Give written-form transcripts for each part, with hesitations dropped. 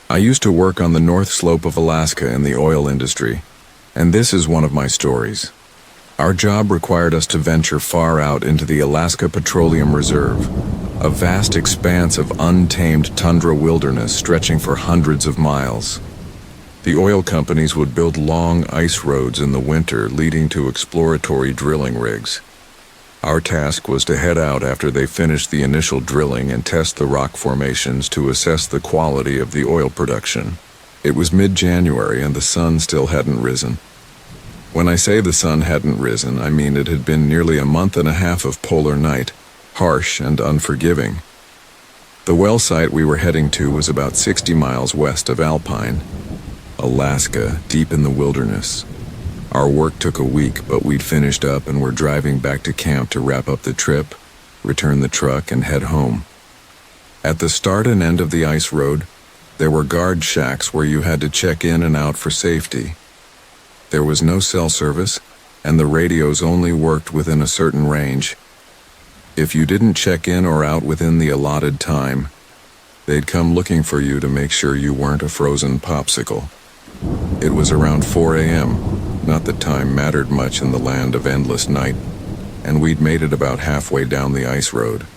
I used to work on the north slope of Alaska in the oil industry, and this is one of my stories. Our job required us to venture far out into the Alaska Petroleum Reserve, a vast expanse of untamed tundra wilderness stretching for hundreds of miles. The oil companies would build long ice roads in the winter leading to exploratory drilling rigs. Our task was to head out after they finished the initial drilling and test the rock formations to assess the quality of the oil production. It was mid-January and the sun still hadn't risen. When I say the sun hadn't risen, I mean it had been nearly a month and a half of polar night, harsh and unforgiving. The well site we were heading to was about 60 miles west of Alpine, Alaska, deep in the wilderness. Our work took a week, but we'd finished up and were driving back to camp to wrap up the trip, return the truck, and head home. At the start and end of the ice road, there were guard shacks where you had to check in and out for safety. There was no cell service, and the radios only worked within a certain range. If you didn't check in or out within the allotted time, they'd come looking for you to make sure you weren't a frozen popsicle. It was around 4 a.m., not that time mattered much in the land of endless night, and we'd made it about halfway down the ice road.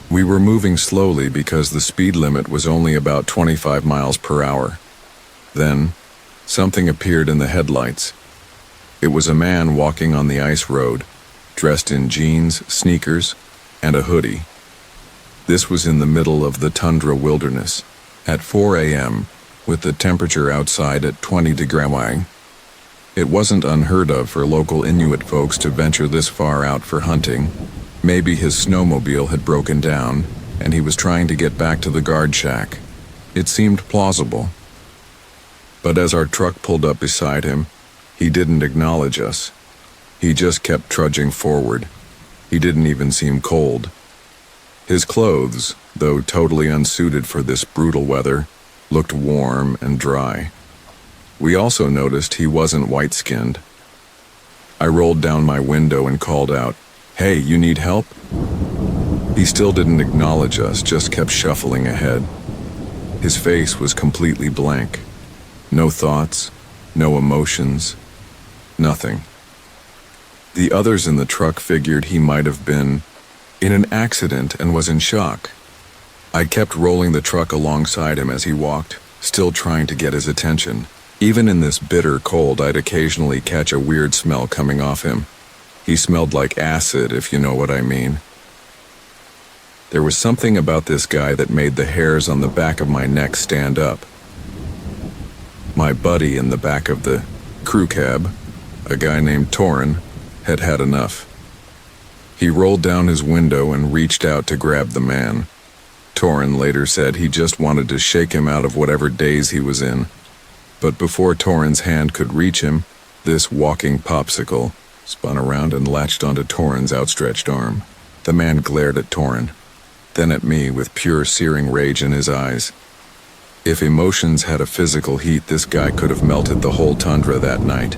We were moving slowly because the speed limit was only about 25 miles per hour. Then, something appeared in the headlights. It was a man walking on the ice road, dressed in jeans, sneakers, and a hoodie. This was in the middle of the tundra wilderness, at 4 a.m., with the temperature outside at 20 degrees. It wasn't unheard of for local Inuit folks to venture this far out for hunting. Maybe his snowmobile had broken down, and he was trying to get back to the guard shack. It seemed plausible. But as our truck pulled up beside him, he didn't acknowledge us. He just kept trudging forward. He didn't even seem cold. His clothes, though totally unsuited for this brutal weather, looked warm and dry. We also noticed he wasn't white-skinned. I rolled down my window and called out, "Hey, you need help?" He still didn't acknowledge us, just kept shuffling ahead. His face was completely blank. No thoughts, no emotions, nothing. The others in the truck figured he might have been in an accident and was in shock. I kept rolling the truck alongside him as he walked, still trying to get his attention. Even in this bitter cold, I'd occasionally catch a weird smell coming off him. He smelled like acid, if you know what I mean. There was something about this guy that made the hairs on the back of my neck stand up. My buddy in the back of the crew cab, a guy named Torin, had had enough. He rolled down his window and reached out to grab the man. Torin later said he just wanted to shake him out of whatever daze he was in. But before Torin's hand could reach him, this walking popsicle spun around and latched onto Torin's outstretched arm. The man glared at Torin, then at me with pure searing rage in his eyes. If emotions had a physical heat, this guy could have melted the whole tundra that night.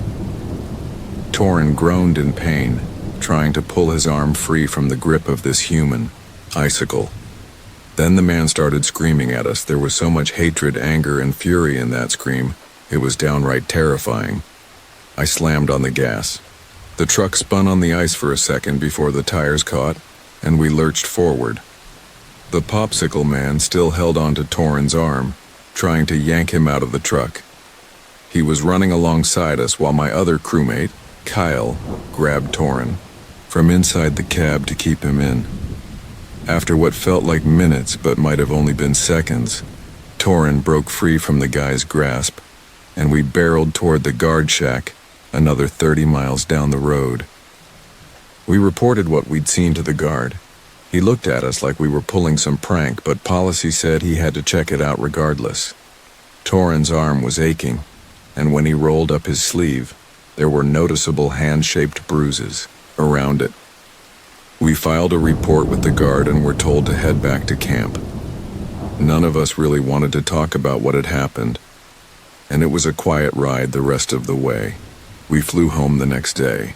Torin groaned in pain, trying to pull his arm free from the grip of this human icicle. Then the man started screaming at us. There was so much hatred, anger, and fury in that scream. It was downright terrifying. I slammed on the gas. The truck spun on the ice for a second before the tires caught, and we lurched forward. The popsicle man still held onto Torin's arm, trying to yank him out of the truck. He was running alongside us while my other crewmate, Kyle, grabbed Torin from inside the cab to keep him in. After what felt like minutes but might have only been seconds, Torin broke free from the guy's grasp, and we barreled toward the guard shack, another 30 miles down the road. We reported what we'd seen to the guard. He looked at us like we were pulling some prank, but policy said he had to check it out regardless. Torin's arm was aching, and when he rolled up his sleeve, there were noticeable hand-shaped bruises around it. We filed a report with the guard and were told to head back to camp. None of us really wanted to talk about what had happened, and it was a quiet ride the rest of the way. We flew home the next day.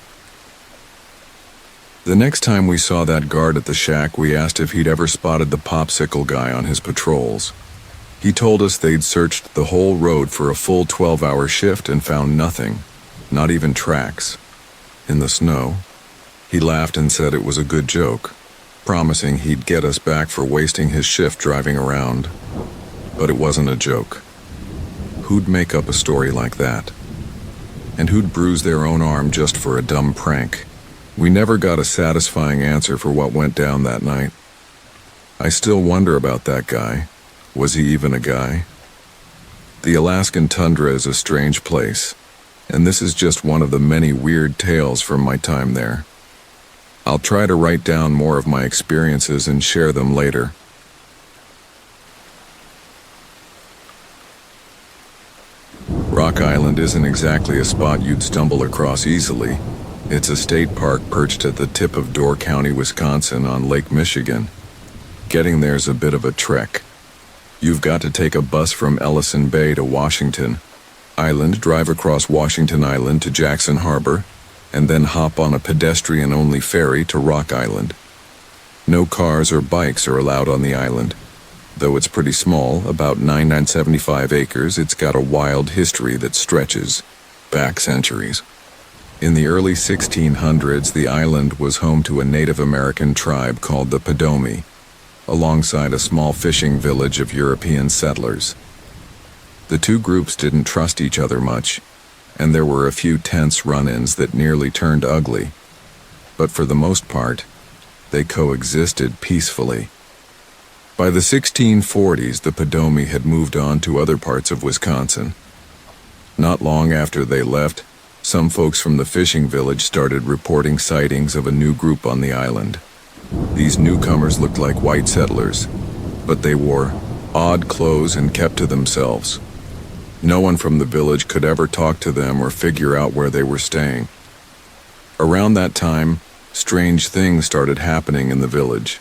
The next time we saw that guard at the shack, we asked if he'd ever spotted the popsicle guy on his patrols. He told us they'd searched the whole road for a full 12-hour shift and found nothing, not even tracks. In the snow, he laughed and said it was a good joke, promising he'd get us back for wasting his shift driving around. But it wasn't a joke. Who'd make up a story like that? And who'd bruise their own arm just for a dumb prank? We never got a satisfying answer for what went down that night. I still wonder about that guy. Was he even a guy? The Alaskan tundra is a strange place, and this is just one of the many weird tales from my time there. I'll try to write down more of my experiences and share them later. Rock Island isn't exactly a spot you'd stumble across easily. It's a state park perched at the tip of Door County, Wisconsin on Lake Michigan. Getting there's a bit of a trek. You've got to take a bus from Ellison Bay to Washington Island, drive across Washington Island to Jackson Harbor, and then hop on a pedestrian-only ferry to Rock Island. No cars or bikes are allowed on the island. Though it's pretty small, about 975 acres, it's got a wild history that stretches back centuries. In the early 1600s, the island was home to a Native American tribe called the Podomi, alongside a small fishing village of European settlers. The two groups didn't trust each other much, and there were a few tense run-ins that nearly turned ugly. But for the most part, they coexisted peacefully. By the 1640s, the Podomi had moved on to other parts of Wisconsin. Not long after they left, some folks from the fishing village started reporting sightings of a new group on the island. These newcomers looked like white settlers, but they wore odd clothes and kept to themselves. No one from the village could ever talk to them or figure out where they were staying. Around that time, strange things started happening in the village.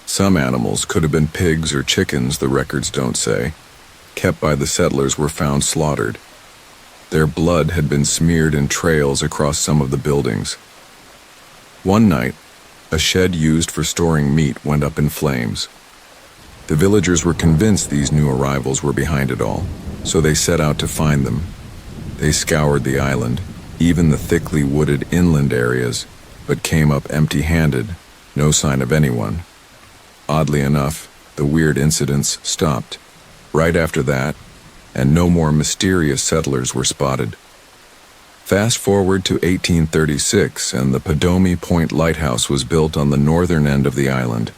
Some animals, could have been pigs or chickens, the records don't say, kept by the settlers were found slaughtered. Their blood had been smeared in trails across some of the buildings. One night, a shed used for storing meat went up in flames. The villagers were convinced these new arrivals were behind it all, so they set out to find them. They scoured the island, even the thickly wooded inland areas, but came up empty-handed, no sign of anyone. Oddly enough, the weird incidents stopped right after that, and no more mysterious settlers were spotted. Fast forward to 1836, and the Podomi Point Lighthouse was built on the northern end of the island.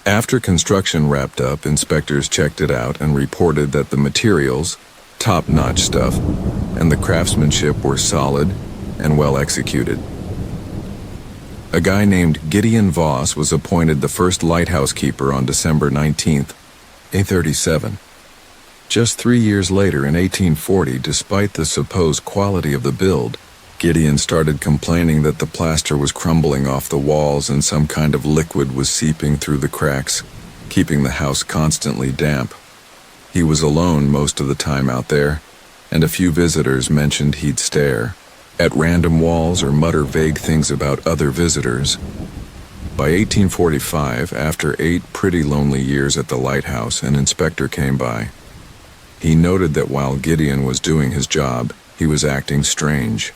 After construction wrapped up, inspectors checked it out and reported that the materials, top-notch stuff, and the craftsmanship were solid and well executed. A guy named Gideon Voss was appointed the first lighthouse keeper on December 19th, 1837. Just 3 years later, in 1840, despite the supposed quality of the build, Gideon started complaining that the plaster was crumbling off the walls and some kind of liquid was seeping through the cracks, keeping the house constantly damp. He was alone most of the time out there, and a few visitors mentioned he'd stare at random walls or mutter vague things about other visitors. By 1845, after 8 pretty lonely years at the lighthouse, an inspector came by. He noted that while Gideon was doing his job, he was acting strange.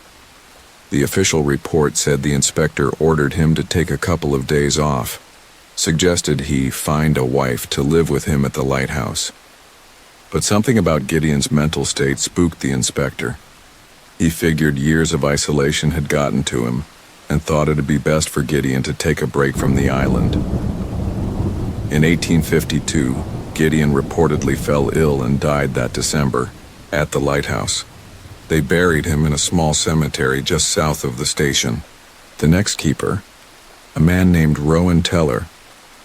The official report said the inspector ordered him to take a couple of days off, suggested he find a wife to live with him at the lighthouse. But something about Gideon's mental state spooked the inspector. He figured years of isolation had gotten to him, and thought it'd be best for Gideon to take a break from the island. In 1852, Gideon reportedly fell ill and died that December, at the lighthouse. They buried him in a small cemetery just south of the station. The next keeper, a man named Rowan Teller,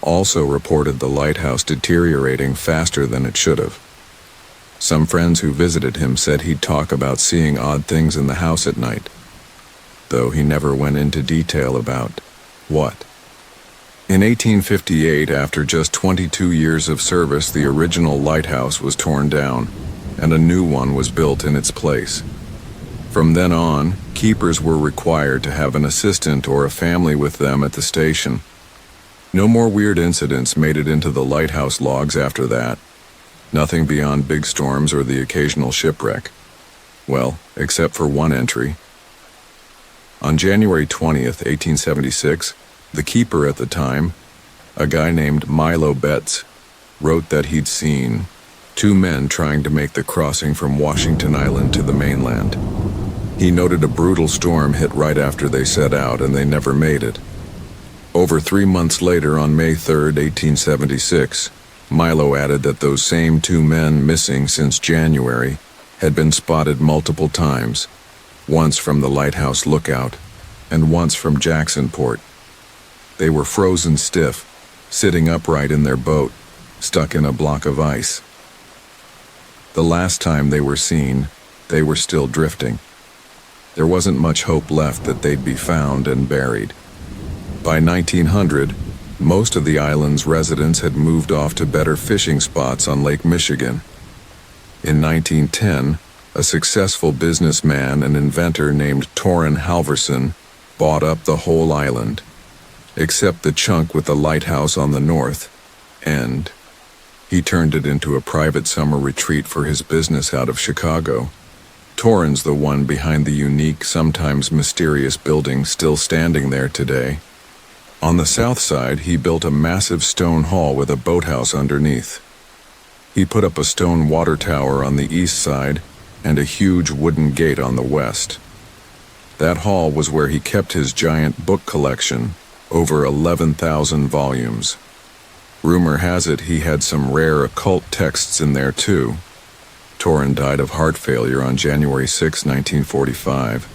also reported the lighthouse deteriorating faster than it should have. Some friends who visited him said he'd talk about seeing odd things in the house at night, though he never went into detail about what. In 1858, after just 22 years of service, the original lighthouse was torn down, and a new one was built in its place. From then on, keepers were required to have an assistant or a family with them at the station. No more weird incidents made it into the lighthouse logs after that. Nothing beyond big storms or the occasional shipwreck. Well, except for one entry. On January 20th, 1876, the keeper at the time, a guy named Milo Betts, wrote that he'd seen two men trying to make the crossing from Washington Island to the mainland. He noted a brutal storm hit right after they set out, and they never made it. Over 3 months later, on May 3rd, 1876, Milo added that those same two men, missing since January, had been spotted multiple times, once from the lighthouse lookout and once from Jacksonport. They were frozen stiff, sitting upright in their boat, stuck in a block of ice. The last time they were seen, they were still drifting. There wasn't much hope left that they'd be found and buried. By 1900, most of the island's residents had moved off to better fishing spots on Lake Michigan. In 1910, a successful businessman and inventor named Torrin Halverson bought up the whole island, except the chunk with the lighthouse on the north end. He turned it into a private summer retreat for his business out of Chicago. Torrin's the one behind the unique, sometimes mysterious building still standing there today. On the south side, he built a massive stone hall with a boathouse underneath. He put up a stone water tower on the east side and a huge wooden gate on the west. That hall was where he kept his giant book collection, over 11,000 volumes. Rumor has it he had some rare occult texts in there too. Torrin died of heart failure on January 6, 1945.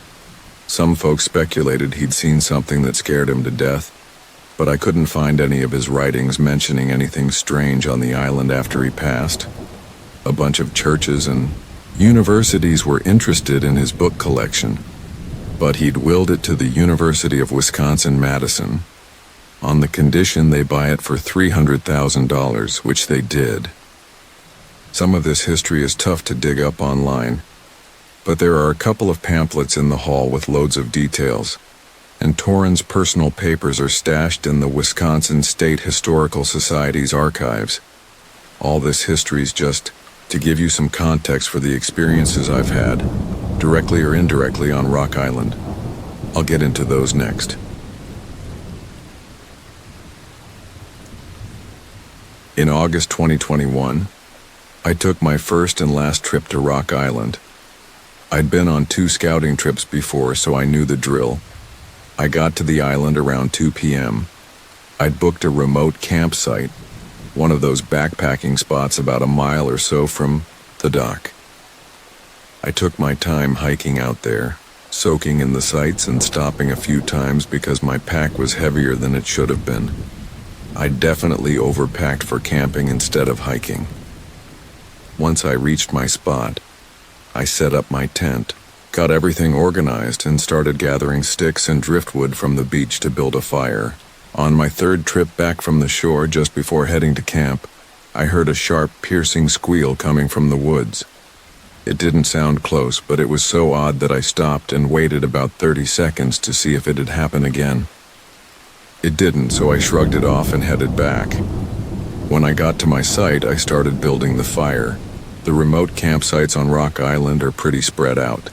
Some folks speculated he'd seen something that scared him to death, but I couldn't find any of his writings mentioning anything strange on the island after he passed. A bunch of churches and universities were interested in his book collection, but he'd willed it to the University of Wisconsin-Madison, on the condition they buy it for $300,000, which they did. Some of this history is tough to dig up online, but there are a couple of pamphlets in the hall with loads of details, and Torrin's personal papers are stashed in the Wisconsin State Historical Society's archives. All this history's just to give you some context for the experiences I've had, directly or indirectly, on Rock Island. I'll get into those next. In August 2021, I took my first and last trip to Rock Island. I'd been on 2 scouting trips before, so I knew the drill. I got to the island around 2 p.m. I'd booked a remote campsite, one of those backpacking spots about a mile or so from the dock. I took my time hiking out there, soaking in the sights and stopping a few times because my pack was heavier than it should have been. I definitely overpacked for camping instead of hiking. Once I reached my spot, I set up my tent, got everything organized, and started gathering sticks and driftwood from the beach to build a fire. On my 3rd trip back from the shore, just before heading to camp, I heard a sharp, piercing squeal coming from the woods. It didn't sound close, but it was so odd that I stopped and waited about 30 seconds to see if it'd happen again. It didn't, so I shrugged it off and headed back. When I got to my site, I started building the fire. The remote campsites on Rock Island are pretty spread out.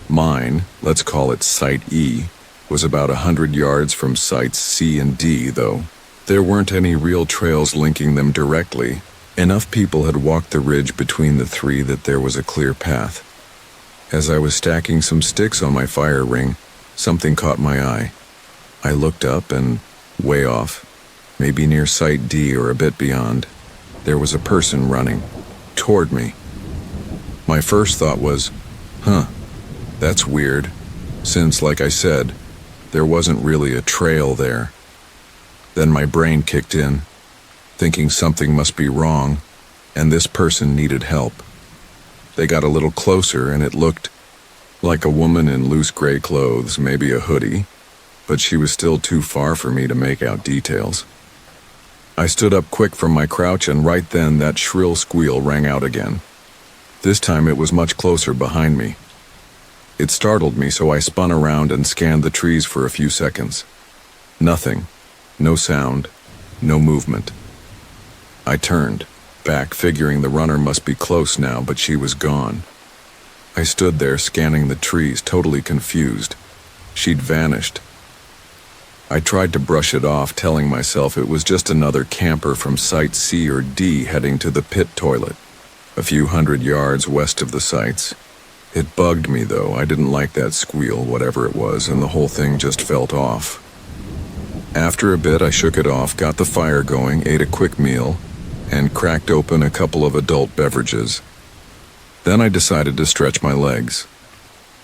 Mine, let's call it Site E, was about 100 yards from Sites C and D, though. There weren't any real trails linking them directly. Enough people had walked the ridge between the 3 that there was a clear path. As I was stacking some sticks on my fire ring, something caught my eye. I looked up and, way off, maybe near Site D or a bit beyond, there was a person running toward me. My first thought was, that's weird, since, like I said, there wasn't really a trail there. Then my brain kicked in, thinking something must be wrong, and this person needed help. They got a little closer, and it looked like a woman in loose gray clothes, maybe a hoodie, but she was still too far for me to make out details. I stood up quick from my crouch, and right then that shrill squeal rang out again. This time it was much closer behind me. It startled me, so I spun around and scanned the trees for a few seconds. Nothing. No sound. No movement. I turned. back, figuring the runner must be close now, but she was gone. I stood there scanning the trees, totally confused. She'd vanished. I tried to brush it off, telling myself it was just another camper from Site C or D heading to the pit toilet, a few hundred yards west of the sites. It bugged me, though. I didn't like that squeal, whatever it was, and the whole thing just felt off. After a bit, I shook it off, got the fire going, ate a quick meal, and cracked open a couple of adult beverages. Then I decided to stretch my legs.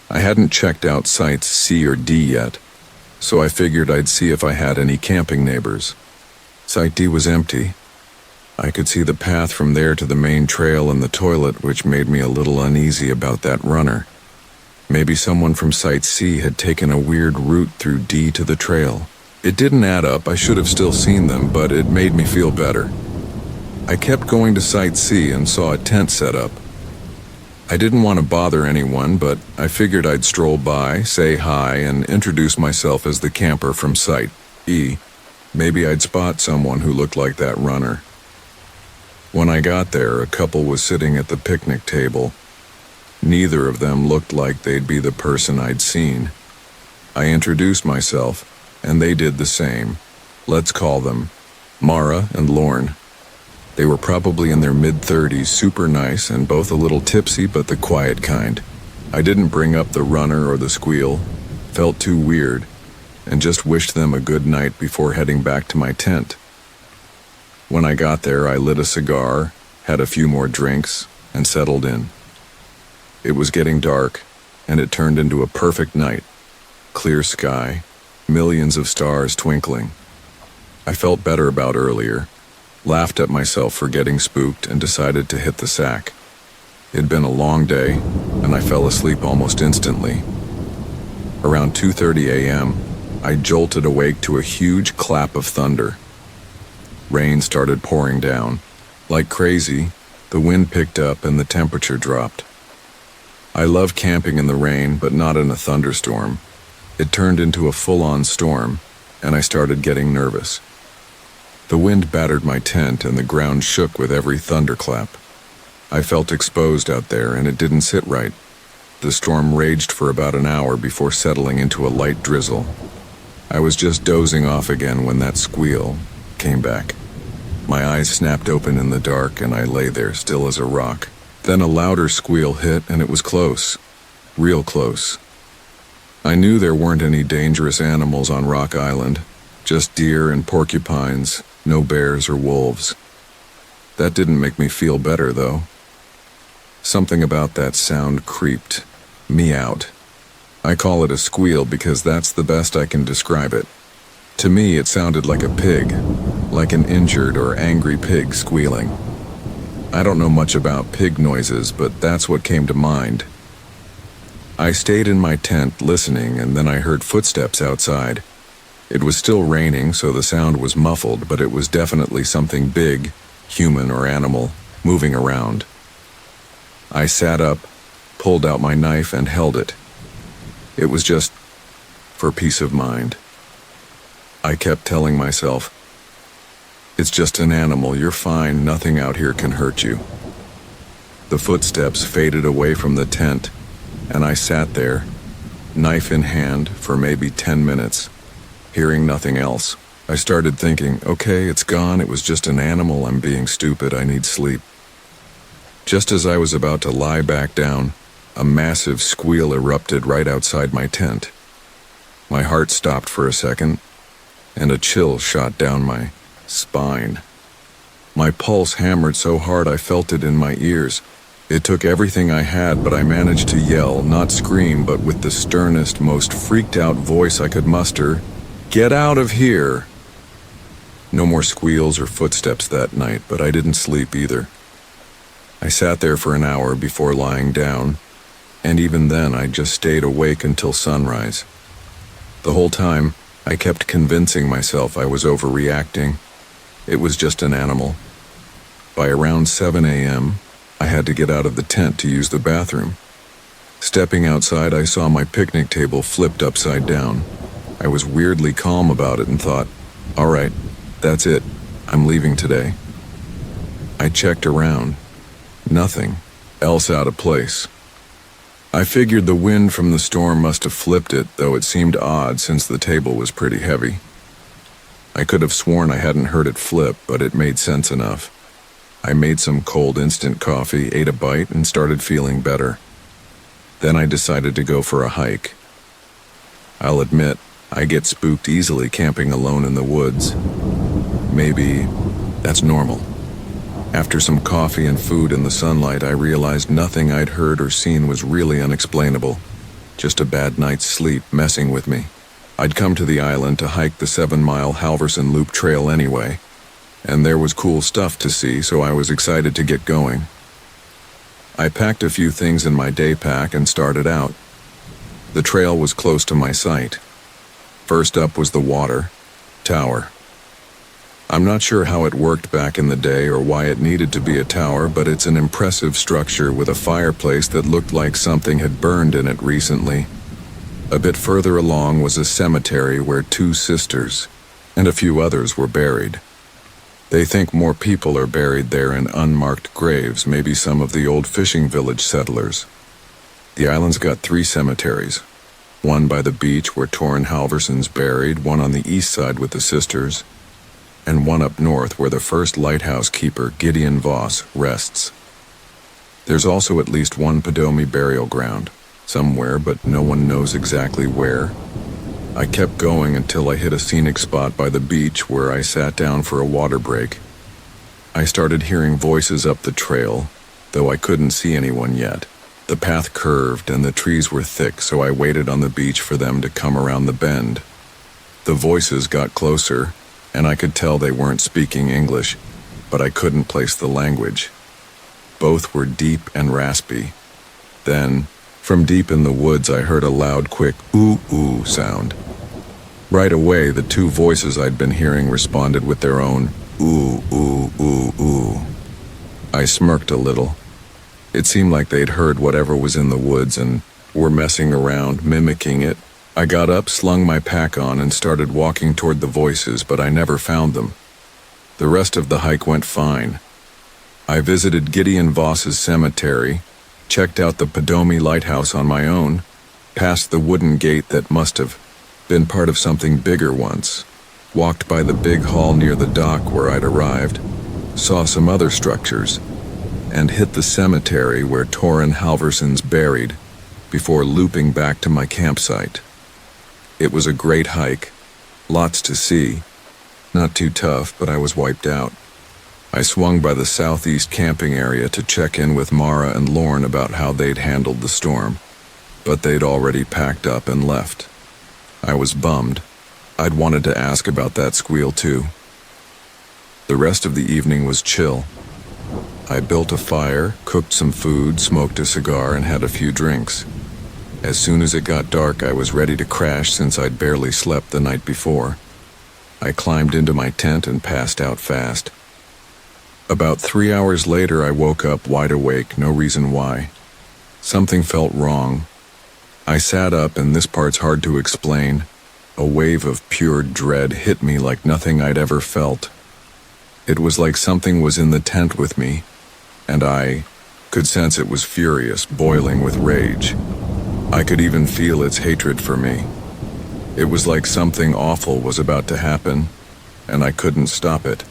I hadn't checked out Sites C or D yet, so I figured I'd see if I had any camping neighbors. Site D was empty. I could see the path from there to the main trail and the toilet, which made me a little uneasy about that runner. Maybe someone from Site C had taken a weird route through D to the trail. It didn't add up. I should have still seen them, but it made me feel better. I kept going to Site C and saw a tent set up. I didn't want to bother anyone, but I figured I'd stroll by, say hi, and introduce myself as the camper from Site E. Maybe I'd spot someone who looked like that runner. When I got there, a couple was sitting at the picnic table. Neither of them looked like they'd be the person I'd seen. I introduced myself, and they did the same. Let's call them Mara and Lorne. They were probably in their mid-30s, super nice, and both a little tipsy, but the quiet kind. I didn't bring up the runner or the squeal, felt too weird, and just wished them a good night before heading back to my tent. When I got there, I lit a cigar, had a few more drinks, and settled in. It was getting dark, and it turned into a perfect night. Clear sky, millions of stars twinkling. I felt better about earlier, laughed at myself for getting spooked, and decided to hit the sack. It'd been a long day, and I fell asleep almost instantly. Around 2:30 a.m., I jolted awake to a huge clap of thunder. Rain started pouring down. Like crazy, the wind picked up and the temperature dropped. I love camping in the rain, but not in a thunderstorm. It turned into a full-on storm, and I started getting nervous. The wind battered my tent, and the ground shook with every thunderclap. I felt exposed out there, and it didn't sit right. The storm raged for about an hour before settling into a light drizzle. I was just dozing off again when that squeal came back. My eyes snapped open in the dark, and I lay there still as a rock. Then a louder squeal hit, and it was close. Real close. I knew there weren't any dangerous animals on Rock Island, just deer and porcupines, no bears or wolves. That didn't make me feel better, though. Something about that sound creeped me out. I call it a squeal because that's the best I can describe it. To me, it sounded like a pig, like an injured or angry pig squealing. I don't know much about pig noises, but that's what came to mind. I stayed in my tent listening, and then I heard footsteps outside. It was still raining, so the sound was muffled, but it was definitely something big, human or animal, moving around. I sat up, pulled out my knife, and held it. It was just for peace of mind. I kept telling myself, "It's just an animal, you're fine, nothing out here can hurt you." The footsteps faded away from the tent, and I sat there, knife in hand, for maybe 10 minutes, hearing nothing else. I started thinking, okay, it's gone, it was just an animal, I'm being stupid, I need sleep. Just as I was about to lie back down, a massive squeal erupted right outside my tent. My heart stopped for a second, and a chill shot down my spine. My pulse hammered so hard I felt it in my ears. It took everything I had, but I managed to yell, not scream, but with the sternest, most freaked-out voice I could muster, "Get out of here!" No more squeals or footsteps that night, but I didn't sleep either. I sat there for an hour before lying down, and even then I just stayed awake until sunrise. The whole time, I kept convincing myself I was overreacting. It was just an animal. By around 7 a.m., I had to get out of the tent to use the bathroom. Stepping outside, I saw my picnic table flipped upside down. I was weirdly calm about it and thought, all right, that's it. I'm leaving today. I checked around. Nothing else out of place. I figured the wind from the storm must have flipped it, though it seemed odd since the table was pretty heavy. I could have sworn I hadn't heard it flip, but it made sense enough. I made some cold instant coffee, ate a bite, and started feeling better. Then I decided to go for a hike. I'll admit, I get spooked easily camping alone in the woods. Maybe that's normal. After some coffee and food in the sunlight, I realized nothing I'd heard or seen was really unexplainable. Just a bad night's sleep messing with me. I'd come to the island to hike the 7-mile Halverson Loop Trail anyway, and there was cool stuff to see, so I was excited to get going. I packed a few things in my day pack and started out. The trail was close to my site. First up was the water tower. I'm not sure how it worked back in the day or why it needed to be a tower, but it's an impressive structure with a fireplace that looked like something had burned in it recently. A bit further along was a cemetery where 2 sisters and a few others were buried. They think more people are buried there in unmarked graves, maybe some of the old fishing village settlers. The island's got 3 cemeteries. One by the beach where Torrin Halverson's buried, one on the east side with the sisters, and one up north where the first lighthouse keeper, Gideon Voss, rests. There's also at least one Podomi burial ground, somewhere, but no one knows exactly where. I kept going until I hit a scenic spot by the beach where I sat down for a water break. I started hearing voices up the trail, though I couldn't see anyone yet. The path curved and the trees were thick, so I waited on the beach for them to come around the bend. The voices got closer, and I could tell they weren't speaking English, but I couldn't place the language. Both were deep and raspy. Then, from deep in the woods, I heard a loud, quick ooh-ooh sound. Right away, the 2 voices I'd been hearing responded with their own ooh-ooh-ooh-ooh. I smirked a little. It seemed like they'd heard whatever was in the woods and were messing around, mimicking it. I got up, slung my pack on, and started walking toward the voices, but I never found them. The rest of the hike went fine. I visited Gideon Voss's cemetery, checked out the Podomi lighthouse on my own, passed the wooden gate that must have been part of something bigger once, walked by the big hall near the dock where I'd arrived, saw some other structures, and hit the cemetery where Torrin Halverson's buried before looping back to my campsite. It was a great hike, lots to see, not too tough, but I was wiped out. I swung by the southeast camping area to check in with Mara and Lorne about how they'd handled the storm, but they'd already packed up and left. I was bummed. I'd wanted to ask about that squeal too. The rest of the evening was chill. I built a fire, cooked some food, smoked a cigar, and had a few drinks. As soon as it got dark, I was ready to crash since I'd barely slept the night before. I climbed into my tent and passed out fast. About 3 hours later, I woke up wide awake, no reason why. Something felt wrong. I sat up, and this part's hard to explain. A wave of pure dread hit me like nothing I'd ever felt. It was like something was in the tent with me, and I could sense it was furious, boiling with rage. I could even feel its hatred for me. It was like something awful was about to happen, and I couldn't stop it.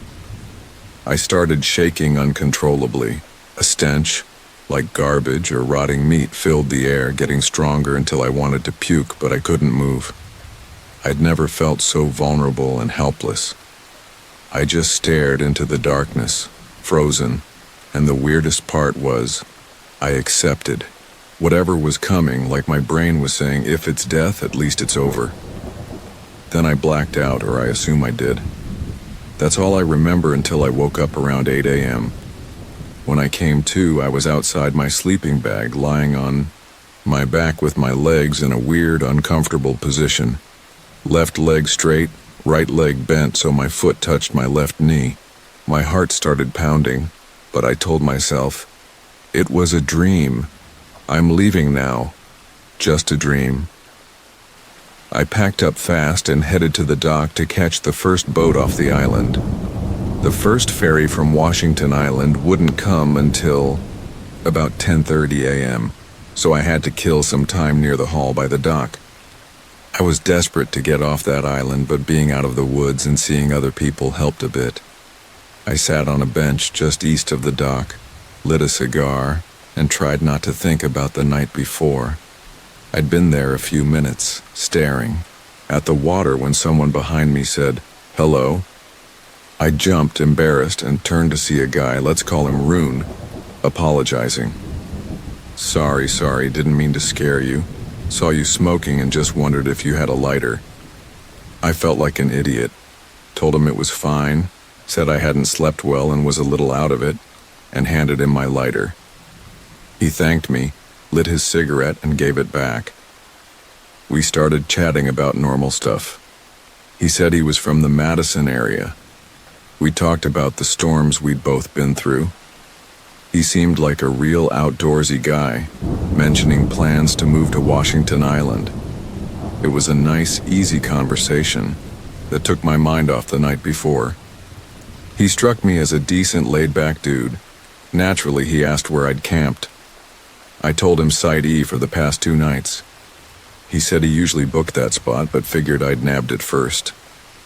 I started shaking uncontrollably. A stench, like garbage or rotting meat, filled the air, getting stronger until I wanted to puke, but I couldn't move. I'd never felt so vulnerable and helpless. I just stared into the darkness, frozen, and the weirdest part was, I accepted. Whatever was coming, like my brain was saying, if it's death, at least it's over. Then I blacked out, or I assume I did. That's all I remember until I woke up around 8 a.m. When I came to, I was outside my sleeping bag, lying on my back with my legs in a weird, uncomfortable position. Left leg straight, right leg bent so my foot touched my left knee. My heart started pounding, but I told myself, it was a dream. I'm leaving now. Just a dream. I packed up fast and headed to the dock to catch the first boat off the island. The first ferry from Washington Island wouldn't come until about 10:30 a.m., so I had to kill some time near the hall by the dock. I was desperate to get off that island, but being out of the woods and seeing other people helped a bit. I sat on a bench just east of the dock, lit a cigar, and tried not to think about the night before. I'd been there a few minutes, staring at the water when someone behind me said, "Hello?" I jumped, embarrassed, and turned to see a guy, let's call him Rune, apologizing. Sorry, didn't mean to scare you. Saw you smoking and just wondered if you had a lighter." I felt like an idiot. Told him it was fine, said I hadn't slept well and was a little out of it, and handed him my lighter. He thanked me, lit his cigarette, and gave it back. We started chatting about normal stuff. He said he was from the Madison area. We talked about the storms we'd both been through. He seemed like a real outdoorsy guy, mentioning plans to move to Washington Island. It was a nice, easy conversation that took my mind off the night before. He struck me as a decent, laid-back dude. Naturally, he asked where I'd camped. I told him Site E for the past 2 nights. He said he usually booked that spot, but figured I'd nabbed it first.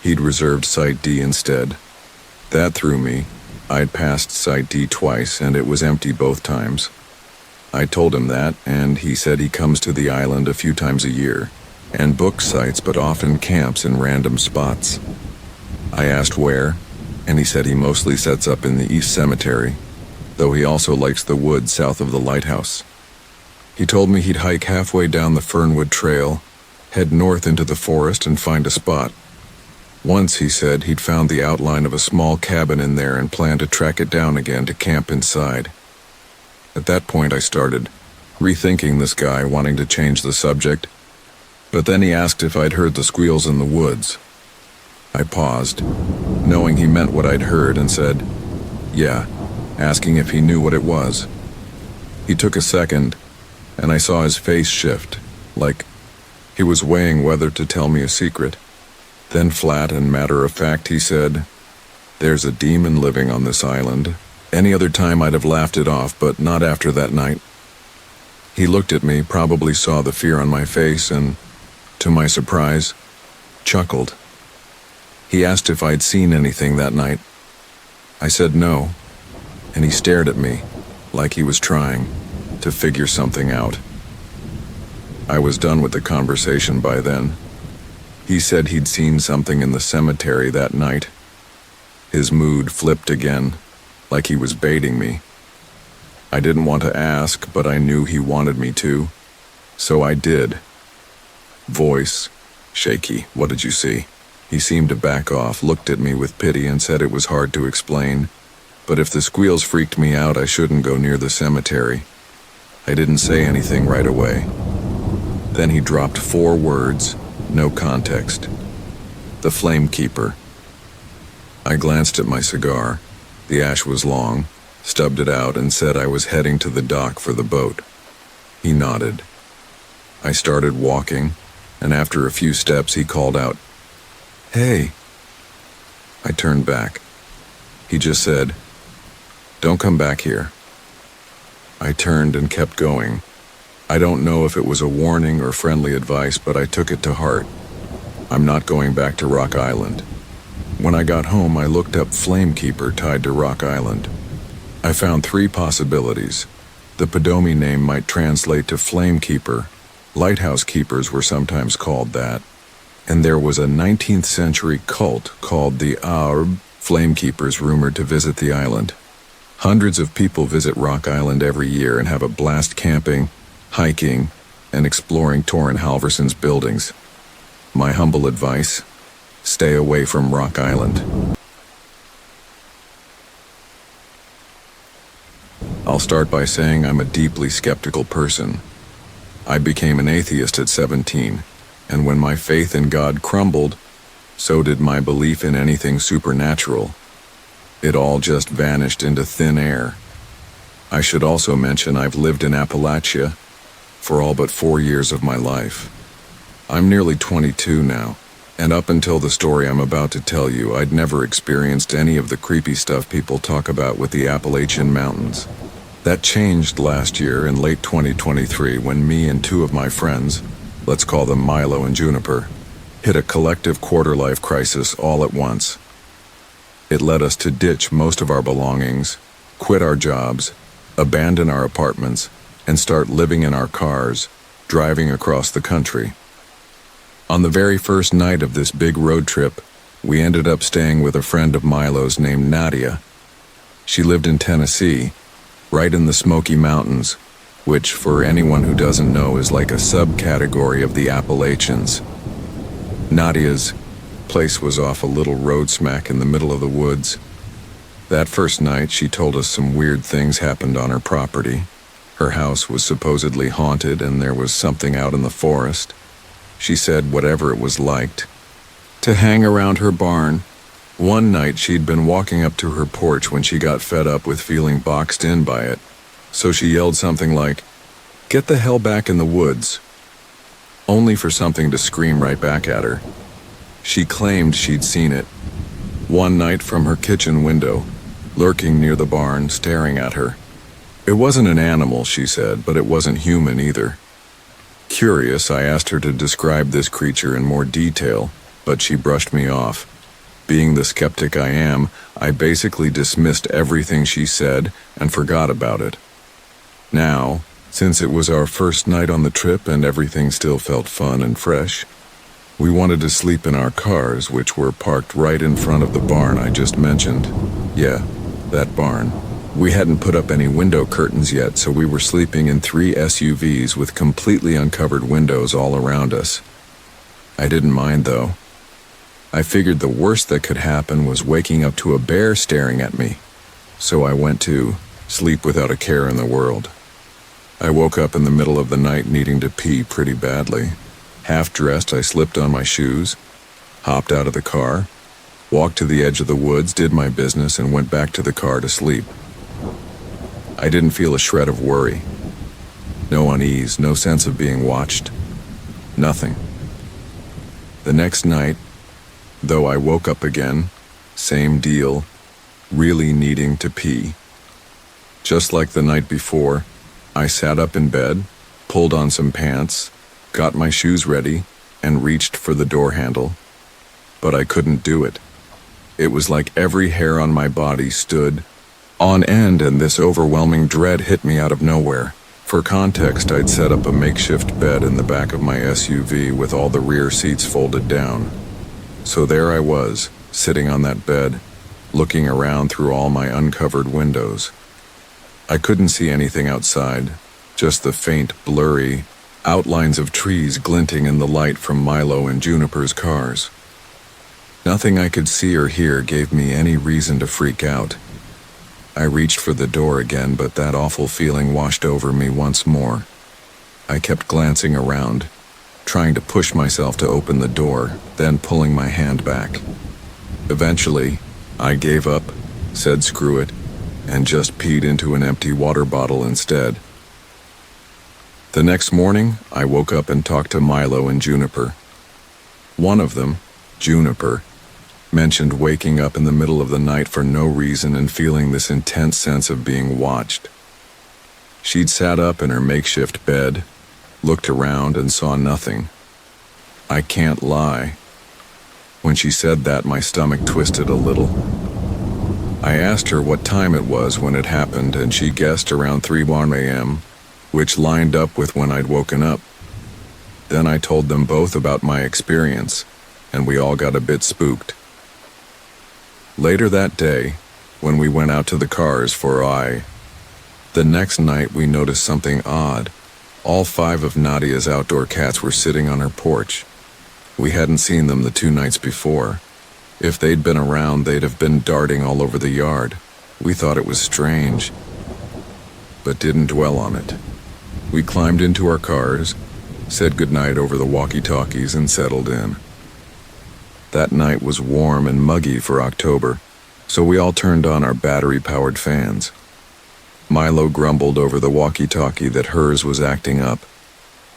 He'd reserved Site D instead. That threw me. I'd passed Site D twice, and it was empty both times. I told him that, and he said he comes to the island a few times a year, and books sites but often camps in random spots. I asked where, and he said he mostly sets up in the East Cemetery, though he also likes the woods south of the lighthouse. He told me he'd hike halfway down the Fernwood Trail, head north into the forest, and find a spot. Once, he said, he'd found the outline of a small cabin in there and planned to track it down again to camp inside. At that point, I started rethinking this guy, wanting to change the subject, but then he asked if I'd heard the squeals in the woods. I paused, knowing he meant what I'd heard, and said, "Yeah," asking if he knew what it was. He took a second, and I saw his face shift, like he was weighing whether to tell me a secret. Then flat and matter-of-fact, he said, "There's a demon living on this island." Any other time I'd have laughed it off, but not after that night. He looked at me, probably saw the fear on my face, and, to my surprise, chuckled. He asked if I'd seen anything that night. I said no, and he stared at me, like he was trying to figure something out. I was done with the conversation by then. He said he'd seen something in the cemetery that night. His mood flipped again, like he was baiting me. I didn't want to ask, but I knew he wanted me to, so I did. Voice shaky. "What did you see?" He seemed to back off, looked at me with pity, and said it was hard to explain, but if the squeals freaked me out, I shouldn't go near the cemetery. I didn't say anything right away. Then he dropped 4 words, no context. "The Flamekeeper." I glanced at my cigar. The ash was long, stubbed it out, and said I was heading to the dock for the boat. He nodded. I started walking, and after a few steps he called out, "Hey." I turned back. He just said, "Don't come back here." I turned and kept going. I don't know if it was a warning or friendly advice, but I took it to heart. I'm not going back to Rock Island. When I got home, I looked up Flamekeeper tied to Rock Island. I found 3 possibilities. The Podomi name might translate to Flamekeeper. Lighthouse keepers were sometimes called that. And there was a 19th century cult called the Arb Flamekeepers rumored to visit the island. Hundreds of people visit Rock Island every year and have a blast camping, hiking, and exploring Torrin Halverson's buildings. My humble advice: stay away from Rock Island. I'll start by saying I'm a deeply skeptical person. I became an atheist at 17, and when my faith in God crumbled, so did my belief in anything supernatural. It all just vanished into thin air. I should also mention I've lived in Appalachia for all but 4 years of my life. I'm nearly 22 now, And up until the story I'm about to tell you, I'd never experienced any of the creepy stuff people talk about with the Appalachian Mountains. That changed last year in late 2023 when me and two of my friends, let's call them Milo and Juniper, hit a collective quarter-life crisis all at once. It led us to ditch most of our belongings, quit our jobs, abandon our apartments, and start living in our cars, driving across the country. On the very first night of this big road trip, we ended up staying with a friend of Milo's named Nadia. She lived in Tennessee, right in the Smoky Mountains, which, for anyone who doesn't know, is like a subcategory of the Appalachians. Nadia's place was off a little road smack in the middle of the woods. That first night, she told us some weird things happened on her property. Her house was supposedly haunted and there was something out in the forest. She said whatever it was liked to hang around her barn. One night she'd been walking up to her porch when she got fed up with feeling boxed in by it. So she yelled something like, "Get the hell back in the woods," only for something to scream right back at her. She claimed she'd seen it one night from her kitchen window, lurking near the barn, staring at her. It wasn't an animal, she said, but it wasn't human either. Curious, I asked her to describe this creature in more detail, but she brushed me off. Being the skeptic I am, I basically dismissed everything she said and forgot about it. Now, since it was our first night on the trip and everything still felt fun and fresh, we wanted to sleep in our cars, which were parked right in front of the barn I just mentioned. Yeah, that barn. We hadn't put up any window curtains yet, so we were sleeping in 3 SUVs with completely uncovered windows all around us. I didn't mind, though. I figured the worst that could happen was waking up to a bear staring at me, so I went to sleep without a care in the world. I woke up in the middle of the night needing to pee pretty badly. Half dressed, I slipped on my shoes, hopped out of the car, walked to the edge of the woods, did my business, and went back to the car to sleep. I didn't feel a shred of worry. No unease, no sense of being watched. Nothing. The next night, though, I woke up again, same deal, really needing to pee. Just like the night before, I sat up in bed, pulled on some pants, got my shoes ready, and reached for the door handle. But I couldn't do it. It was like every hair on my body stood on end, and this overwhelming dread hit me out of nowhere. For context, I'd set up a makeshift bed in the back of my SUV with all the rear seats folded down. So there I was, sitting on that bed, looking around through all my uncovered windows. I couldn't see anything outside, just the faint, blurry outlines of trees glinting in the light from Milo and Juniper's cars. Nothing I could see or hear gave me any reason to freak out. I reached for the door again, but that awful feeling washed over me once more. I kept glancing around, trying to push myself to open the door, then pulling my hand back. Eventually, I gave up, said screw it, and just peed into an empty water bottle instead. The next morning, I woke up and talked to Milo and Juniper. One of them, Juniper, mentioned waking up in the middle of the night for no reason and feeling this intense sense of being watched. She'd sat up in her makeshift bed, looked around, and saw nothing. I can't lie. When she said that, my stomach twisted a little. I asked her what time it was when it happened, and she guessed around 3:01 a.m., which lined up with when I'd woken up. Then I told them both about my experience, and we all got a bit spooked. Later that day, when we went out to the cars the next night we noticed something odd. All 5 of Nadia's outdoor cats were sitting on her porch. We hadn't seen them the 2 nights before. If they'd been around, they'd have been darting all over the yard. We thought it was strange, but didn't dwell on it. We climbed into our cars, said goodnight over the walkie-talkies, and settled in. That night was warm and muggy for October, so we all turned on our battery-powered fans. Milo grumbled over the walkie-talkie that hers was acting up.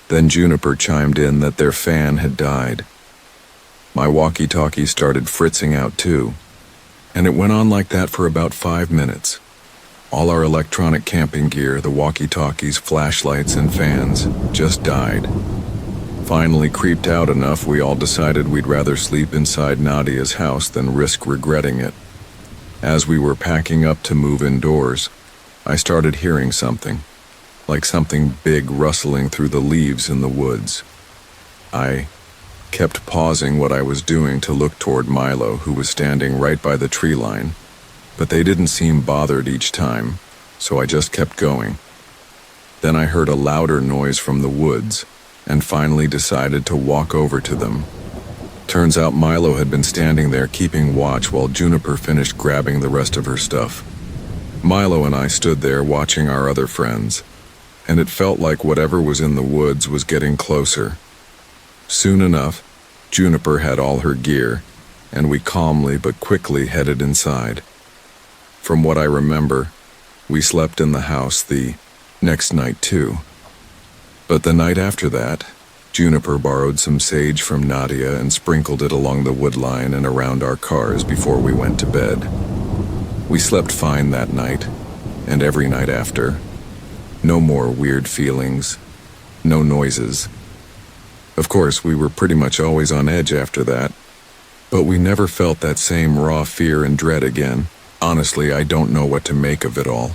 Then Juniper chimed in that their fan had died. My walkie-talkie started fritzing out too, and it went on like that for about 5 minutes. All our electronic camping gear, the walkie-talkies, flashlights, and fans, just died. Finally creeped out enough, we all decided we'd rather sleep inside Nadia's house than risk regretting it. As we were packing up to move indoors, I started hearing something, like something big rustling through the leaves in the woods. I kept pausing what I was doing to look toward Milo, who was standing right by the tree line, but they didn't seem bothered each time, so I just kept going. Then I heard a louder noise from the woods, and finally decided to walk over to them. Turns out Milo had been standing there keeping watch while Juniper finished grabbing the rest of her stuff. Milo and I stood there watching our other friends, and it felt like whatever was in the woods was getting closer. Soon enough, Juniper had all her gear, and we calmly but quickly headed inside. From what I remember, we slept in the house the next night too. But the night after that, Juniper borrowed some sage from Nadia and sprinkled it along the wood line and around our cars before we went to bed. We slept fine that night, and every night after. No more weird feelings, no noises. Of course, we were pretty much always on edge after that, but we never felt that same raw fear and dread again. Honestly, I don't know what to make of it all.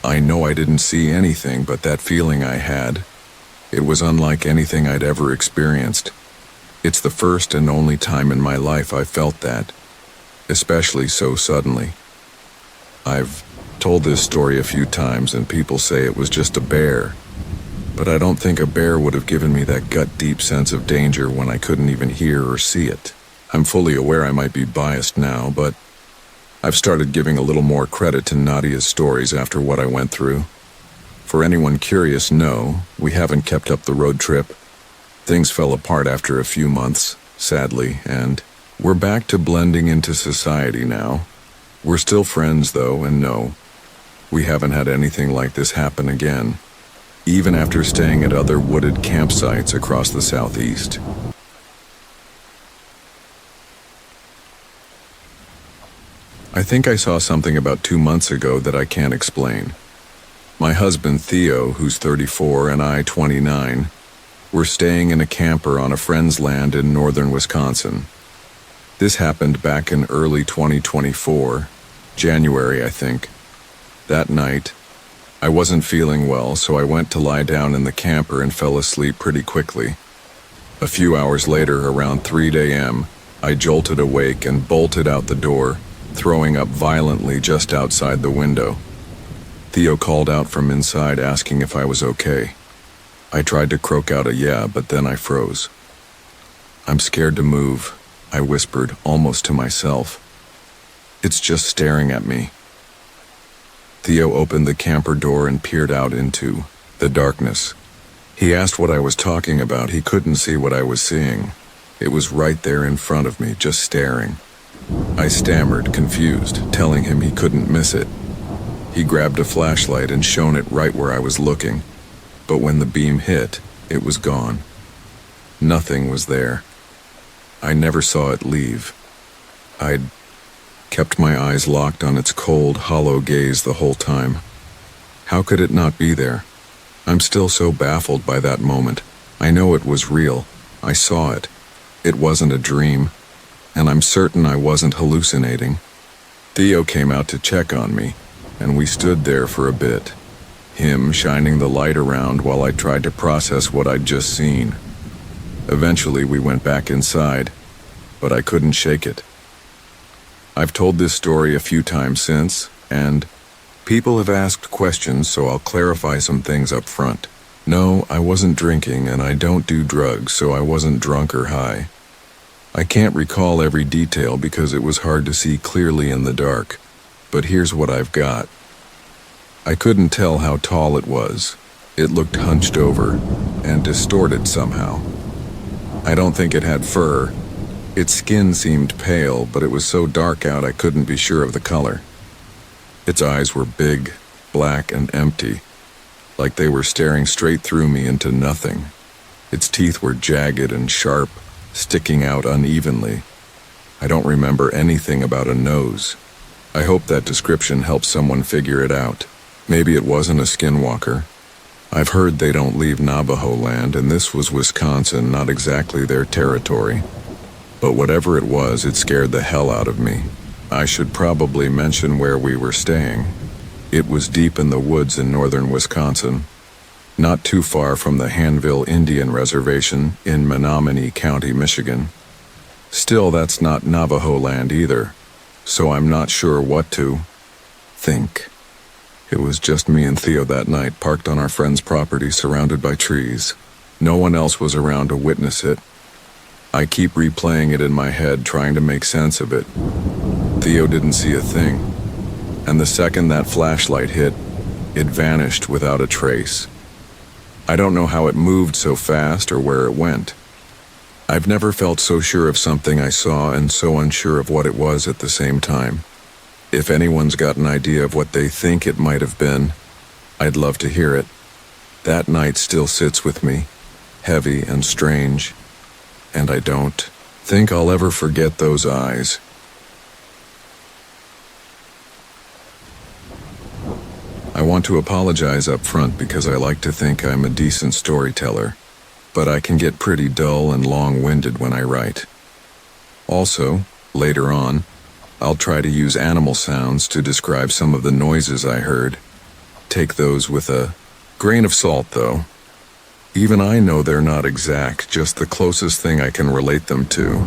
I know I didn't see anything, but that feeling I had, it was unlike anything I'd ever experienced. It's the first and only time in my life I felt that, especially so suddenly. I've told this story a few times and people say it was just a bear, but I don't think a bear would have given me that gut-deep sense of danger when I couldn't even hear or see it. I'm fully aware I might be biased now, but I've started giving a little more credit to Nadia's stories after what I went through. For anyone curious, no, we haven't kept up the road trip. Things fell apart after a few months, sadly, and we're back to blending into society now. We're still friends though, and no, we haven't had anything like this happen again, even after staying at other wooded campsites across the southeast. I think I saw something about 2 months ago that I can't explain. My husband Theo, who's 34, and I, 29, were staying in a camper on a friend's land in northern Wisconsin. This happened back in early 2024, January, I think. That night, I wasn't feeling well, so I went to lie down in the camper and fell asleep pretty quickly. A few hours later, around 3 a.m., I jolted awake and bolted out the door, throwing up violently just outside the window. Theo called out from inside asking if I was okay. I tried to croak out a yeah, but then I froze. "I'm scared to move," I whispered, almost to myself. "It's just staring at me." Theo opened the camper door and peered out into the darkness. He asked what I was talking about. He couldn't see what I was seeing. It was right there in front of me, just staring. I stammered, confused, telling him he couldn't miss it. He grabbed a flashlight and shone it right where I was looking, but when the beam hit, it was gone. Nothing was there. I never saw it leave. I'd kept my eyes locked on its cold, hollow gaze the whole time. How could it not be there? I'm still so baffled by that moment. I know it was real. I saw it. It wasn't a dream, and I'm certain I wasn't hallucinating. Theo came out to check on me, and we stood there for a bit, him shining the light around while I tried to process what I'd just seen. Eventually we went back inside, but I couldn't shake it. I've told this story a few times since, and people have asked questions, so I'll clarify some things up front. No, I wasn't drinking, and I don't do drugs, so I wasn't drunk or high. I can't recall every detail because it was hard to see clearly in the dark, but here's what I've got. I couldn't tell how tall it was. It looked hunched over and distorted somehow. I don't think it had fur. Its skin seemed pale, but it was so dark out I couldn't be sure of the color. Its eyes were big, black, and empty, like they were staring straight through me into nothing. Its teeth were jagged and sharp, sticking out unevenly. I don't remember anything about a nose. I hope that description helps someone figure it out. Maybe it wasn't a skinwalker. I've heard they don't leave Navajo land, and this was Wisconsin, not exactly their territory. But whatever it was, it scared the hell out of me. I should probably mention where we were staying. It was deep in the woods in northern Wisconsin, not too far from the Hanville Indian Reservation in Menominee County, Michigan. Still, that's not Navajo land either, so I'm not sure what to think. It was just me and Theo that night, parked on our friend's property surrounded by trees. No one else was around to witness it. I keep replaying it in my head, trying to make sense of it. Theo didn't see a thing, and the second that flashlight hit, it vanished without a trace. I don't know how it moved so fast or where it went. I've never felt so sure of something I saw and so unsure of what it was at the same time. If anyone's got an idea of what they think it might have been, I'd love to hear it. That night still sits with me, heavy and strange, and I don't think I'll ever forget those eyes. I want to apologize up front because I like to think I'm a decent storyteller, but I can get pretty dull and long-winded when I write. Also, later on, I'll try to use animal sounds to describe some of the noises I heard. Take those with a grain of salt, though. Even I know they're not exact, just the closest thing I can relate them to.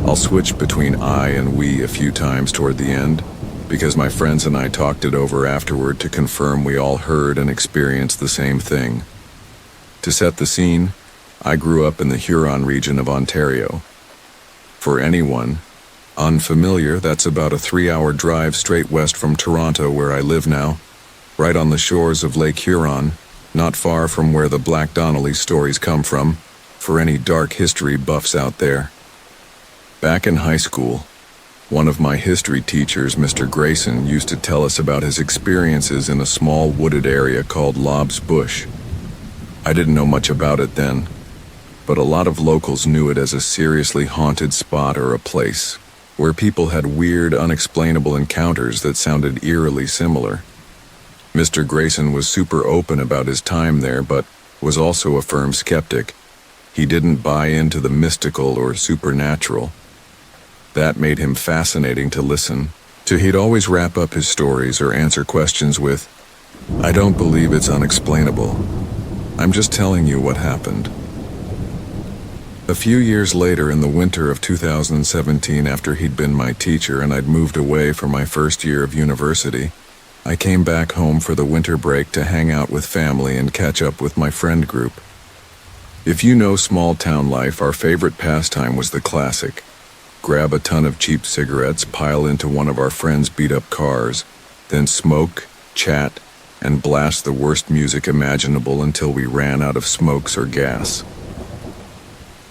I'll switch between I and we a few times toward the end, because my friends and I talked it over afterward to confirm we all heard and experienced the same thing. To set the scene, I grew up in the Huron region of Ontario. For anyone unfamiliar, that's about a 3-hour drive straight west from Toronto, where I live now, right on the shores of Lake Huron, not far from where the Black Donnelly stories come from, for any dark history buffs out there. Back in high school, one of my history teachers, Mr. Grayson, used to tell us about his experiences in a small wooded area called Lobb's Bush. I didn't know much about it then, but a lot of locals knew it as a seriously haunted spot or a place where people had weird, unexplainable encounters that sounded eerily similar. Mr. Grayson was super open about his time there, but was also a firm skeptic. He didn't buy into the mystical or supernatural. That made him fascinating to listen to. He'd always wrap up his stories or answer questions with, "I don't believe it's unexplainable. I'm just telling you what happened." A few years later, in the winter of 2017, after he'd been my teacher and I'd moved away for my first year of university, I came back home for the winter break to hang out with family and catch up with my friend group. If you know small town life, our favorite pastime was the classic. Grab a ton of cheap cigarettes, pile into one of our friends' beat-up cars, then smoke, chat, and blast the worst music imaginable until we ran out of smokes or gas.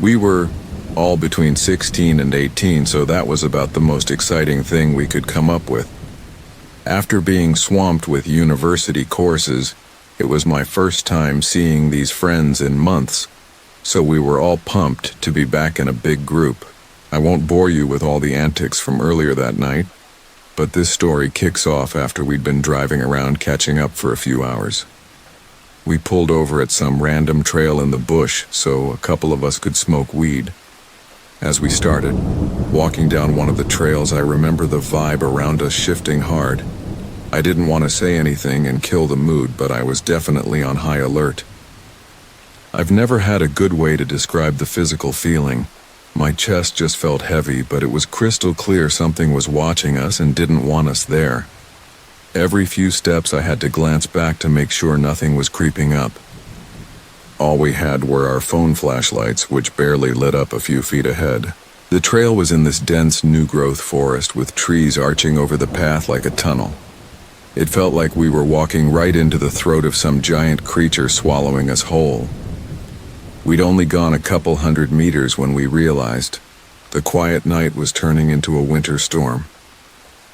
We were all between 16 and 18, so that was about the most exciting thing we could come up with. After being swamped with university courses, it was my first time seeing these friends in months, so we were all pumped to be back in a big group. I won't bore you with all the antics from earlier that night, but this story kicks off after we'd been driving around catching up for a few hours. We pulled over at some random trail in the bush so a couple of us could smoke weed. As we started walking down one of the trails, I remember the vibe around us shifting hard. I didn't want to say anything and kill the mood, but I was definitely on high alert. I've never had a good way to describe the physical feeling. My chest just felt heavy, but it was crystal clear something was watching us and didn't want us there. Every few steps I had to glance back to make sure nothing was creeping up. All we had were our phone flashlights, which barely lit up a few feet ahead. The trail was in this dense new-growth forest with trees arching over the path like a tunnel. It felt like we were walking right into the throat of some giant creature swallowing us whole. We'd only gone a couple 100 meters when we realized the quiet night was turning into a winter storm.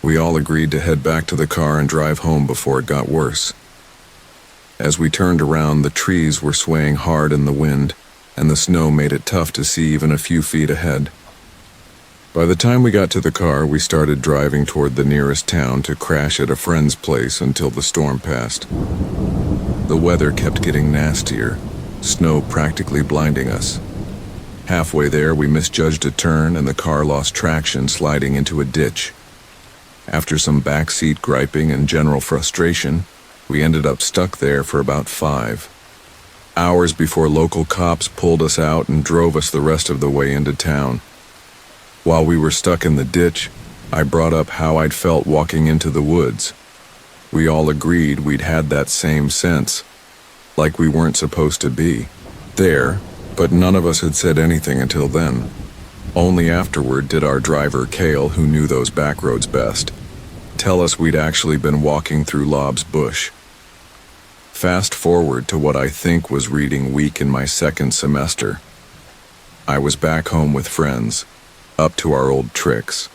We all agreed to head back to the car and drive home before it got worse. As we turned around, the trees were swaying hard in the wind, and the snow made it tough to see even a few feet ahead. By the time we got to the car, we started driving toward the nearest town to crash at a friend's place until the storm passed. The weather kept getting nastier, snow practically blinding us. Halfway there, we misjudged a turn and the car lost traction, sliding into a ditch. After some backseat griping and general frustration, we ended up stuck there for about 5 hours before local cops pulled us out and drove us the rest of the way into town. While we were stuck in the ditch, I brought up how I'd felt walking into the woods. We all agreed we'd had that same sense, like we weren't supposed to be there, but none of us had said anything until then. Only afterward did our driver, Cale, who knew those back roads best, tell us we'd actually been walking through Lob's bush. Fast forward to what I think was reading week in my second semester. I was back home with friends, up to our old tricks.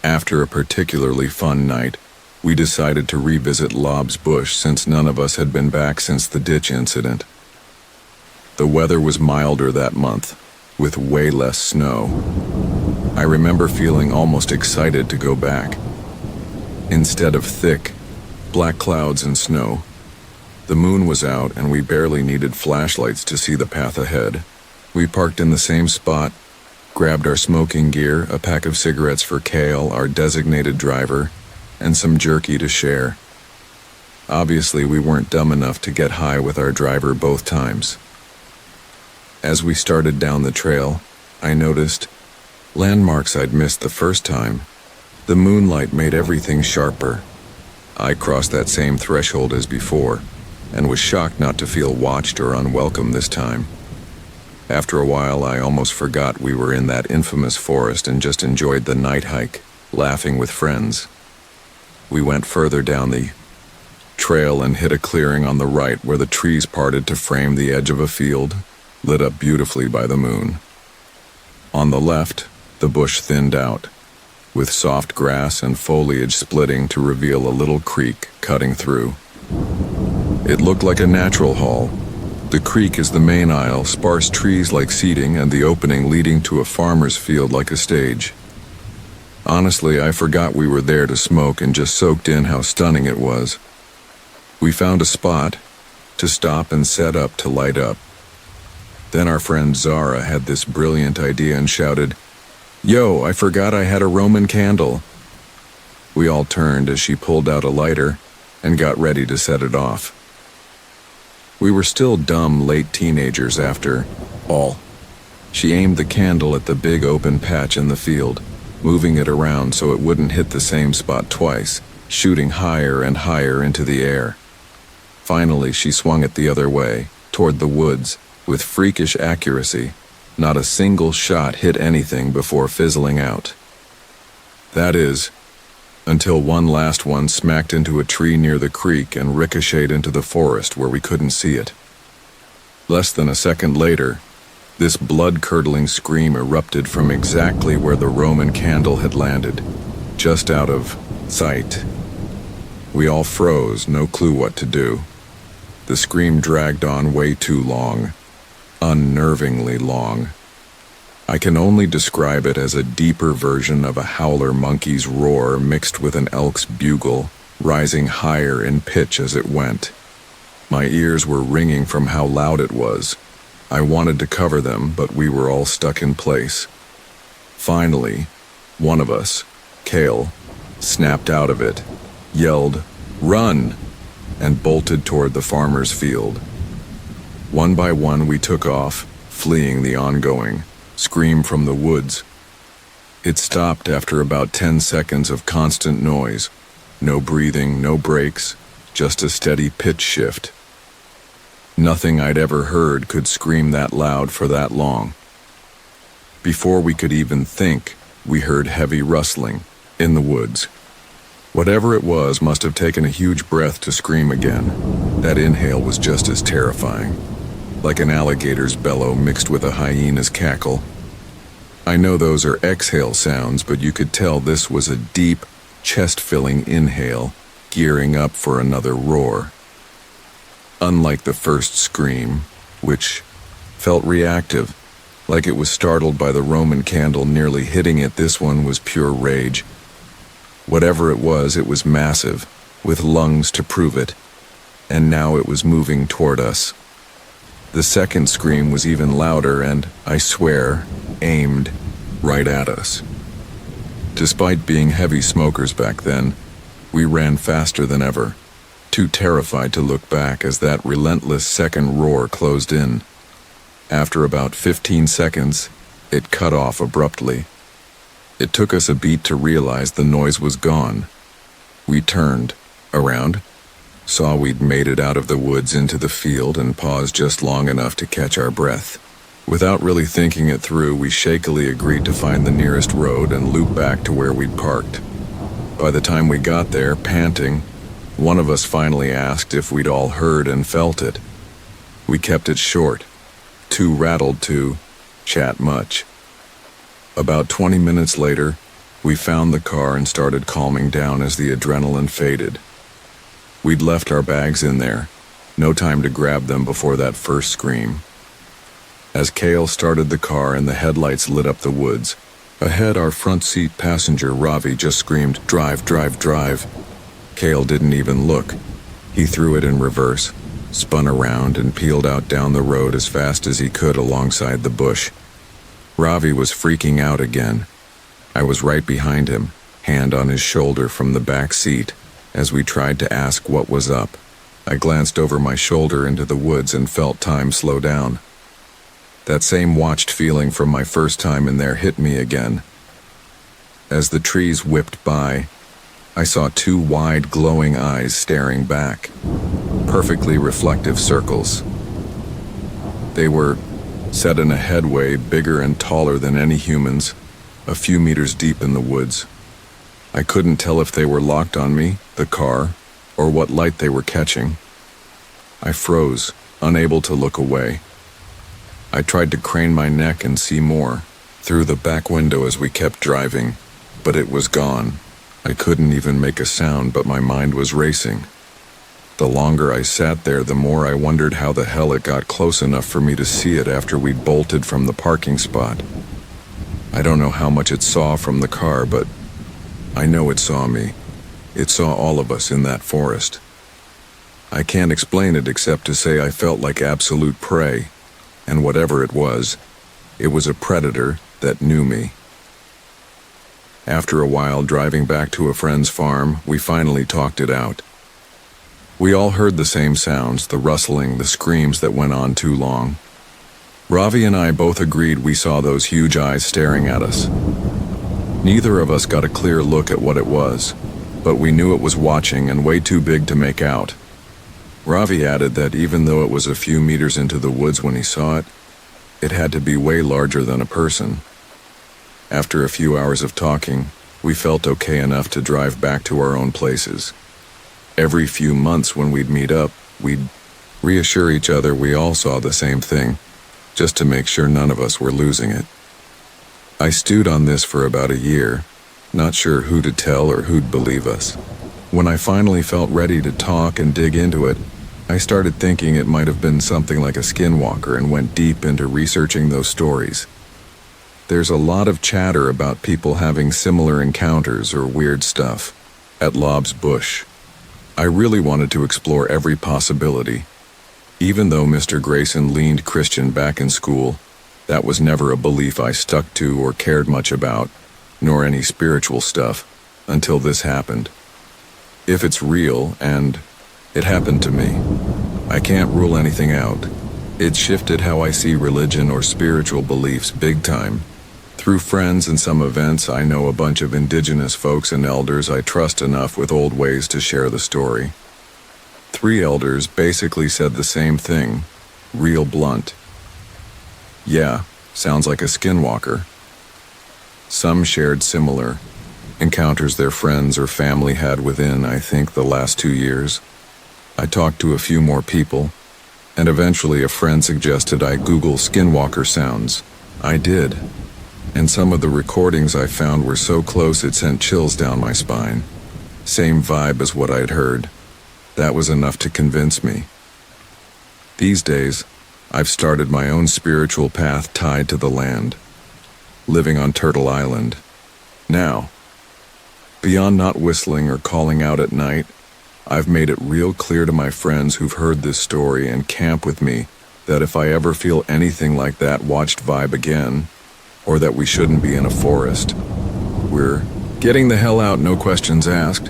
After a particularly fun night, we decided to revisit Lob's bush since none of us had been back since the ditch incident. The weather was milder that month, with way less snow. I remember feeling almost excited to go back. Instead of thick, black clouds and snow, the moon was out and we barely needed flashlights to see the path ahead. We parked in the same spot, grabbed our smoking gear, a pack of cigarettes for Cale, our designated driver, and some jerky to share. Obviously, we weren't dumb enough to get high with our driver both times. As we started down the trail, I noticed landmarks I'd missed the first time. The moonlight made everything sharper. I crossed that same threshold as before, and was shocked not to feel watched or unwelcome this time. After a while, I almost forgot we were in that infamous forest and just enjoyed the night hike, laughing with friends. We went further down the trail and hit a clearing on the right where the trees parted to frame the edge of a field, lit up beautifully by the moon. On the left, the bush thinned out, with soft grass and foliage splitting to reveal a little creek cutting through. It looked like a natural hall. The creek is the main aisle, sparse trees like seating, and the opening leading to a farmer's field like a stage. Honestly, I forgot we were there to smoke and just soaked in how stunning it was. We found a spot to stop and set up to light up. Then our friend Zara had this brilliant idea and shouted, "Yo, I forgot I had a Roman candle." We all turned as she pulled out a lighter and got ready to set it off. We were still dumb late teenagers after all. She aimed the candle at the big open patch in the field, moving it around so it wouldn't hit the same spot twice, shooting higher and higher into the air. Finally, she swung it the other way, toward the woods, with freakish accuracy. Not a single shot hit anything before fizzling out. That is, until one last one smacked into a tree near the creek and ricocheted into the forest where we couldn't see it. Less than a second later, this blood-curdling scream erupted from exactly where the Roman candle had landed, just out of sight. We all froze, no clue what to do. The scream dragged on way too long, unnervingly long. I can only describe it as a deeper version of a howler monkey's roar mixed with an elk's bugle, rising higher in pitch as it went. My ears were ringing from how loud it was. I wanted to cover them, but we were all stuck in place. Finally, one of us, Cale, snapped out of it, yelled, "Run!" and bolted toward the farmer's field. One by one we took off, fleeing the ongoing scream from the woods. It stopped after about 10 seconds of constant noise. No breathing, no breaks, just a steady pitch shift. Nothing I'd ever heard could scream that loud for that long. Before we could even think, we heard heavy rustling in the woods. Whatever it was must have taken a huge breath to scream again. That inhale was just as terrifying, like an alligator's bellow mixed with a hyena's cackle. I know those are exhale sounds, but you could tell this was a deep, chest-filling inhale, gearing up for another roar. Unlike the first scream, which felt reactive, like it was startled by the Roman candle nearly hitting it. This one was pure rage. Whatever it was massive, with lungs to prove it, and now it was moving toward us. The second scream was even louder and, I swear, aimed right at us. Despite being heavy smokers back then, we ran faster than ever, too terrified to look back as that relentless second roar closed in. After about 15 seconds, it cut off abruptly. It took us a beat to realize the noise was gone. We turned around, saw we'd made it out of the woods into the field, and paused just long enough to catch our breath. Without really thinking it through, we shakily agreed to find the nearest road and loop back to where we'd parked. By the time we got there, panting, one of us finally asked if we'd all heard and felt it. We kept it short, too rattled to chat much. About 20 minutes later, we found the car and started calming down as the adrenaline faded. We'd left our bags in there, no time to grab them before that first scream. As Cale started the car and the headlights lit up the woods, ahead our front seat passenger Ravi just screamed, "Drive, drive, drive." Cale didn't even look. He threw it in reverse, spun around, and peeled out down the road as fast as he could alongside the bush. Ravi was freaking out again. I was right behind him, hand on his shoulder from the back seat, as we tried to ask what was up. I glanced over my shoulder into the woods and felt time slow down. That same watched feeling from my first time in there hit me again. As the trees whipped by, I saw two wide, glowing eyes staring back, perfectly reflective circles. They were set in a headway bigger and taller than any humans, a few meters deep in the woods. I couldn't tell if they were locked on me, the car, or what light they were catching. I froze, unable to look away. I tried to crane my neck and see more, through the back window as we kept driving, but it was gone. I couldn't even make a sound, but my mind was racing. The longer I sat there, the more I wondered how the hell it got close enough for me to see it after we'd bolted from the parking spot. I don't know how much it saw from the car, but I know it saw me. It saw all of us in that forest. I can't explain it except to say I felt like absolute prey, and whatever it was a predator that knew me. After a while driving back to a friend's farm, we finally talked it out. We all heard the same sounds, the rustling, the screams that went on too long. Ravi and I both agreed we saw those huge eyes staring at us. Neither of us got a clear look at what it was, but we knew it was watching and way too big to make out. Ravi added that even though it was a few meters into the woods when he saw it, it had to be way larger than a person. After a few hours of talking, we felt okay enough to drive back to our own places. Every few months when we'd meet up, we'd reassure each other we all saw the same thing, just to make sure none of us were losing it. I stewed on this for about a year, not sure who to tell or who'd believe us. When I finally felt ready to talk and dig into it, I started thinking it might have been something like a skinwalker and went deep into researching those stories. There's a lot of chatter about people having similar encounters or weird stuff at Lob's Bush. I really wanted to explore every possibility. Even though Mr. Grayson leaned Christian back in school, that was never a belief I stuck to or cared much about, nor any spiritual stuff, until this happened. If it's real, and it happened to me, I can't rule anything out. It shifted how I see religion or spiritual beliefs big time. Through friends and some events, I know a bunch of indigenous folks and elders I trust enough with old ways to share the story. 3 elders basically said the same thing, real blunt. Yeah, sounds like a skinwalker. Some shared similar encounters their friends or family had within, I think, the last 2 years. I talked to a few more people, and eventually a friend suggested I Google skinwalker sounds. I did. And some of the recordings I found were so close it sent chills down my spine. Same vibe as what I'd heard. That was enough to convince me. These days, I've started my own spiritual path tied to the land, living on Turtle Island. Now, beyond not whistling or calling out at night, I've made it real clear to my friends who've heard this story and camp with me that if I ever feel anything like that watched vibe again, or that we shouldn't be in a forest, we're getting the hell out, no questions asked.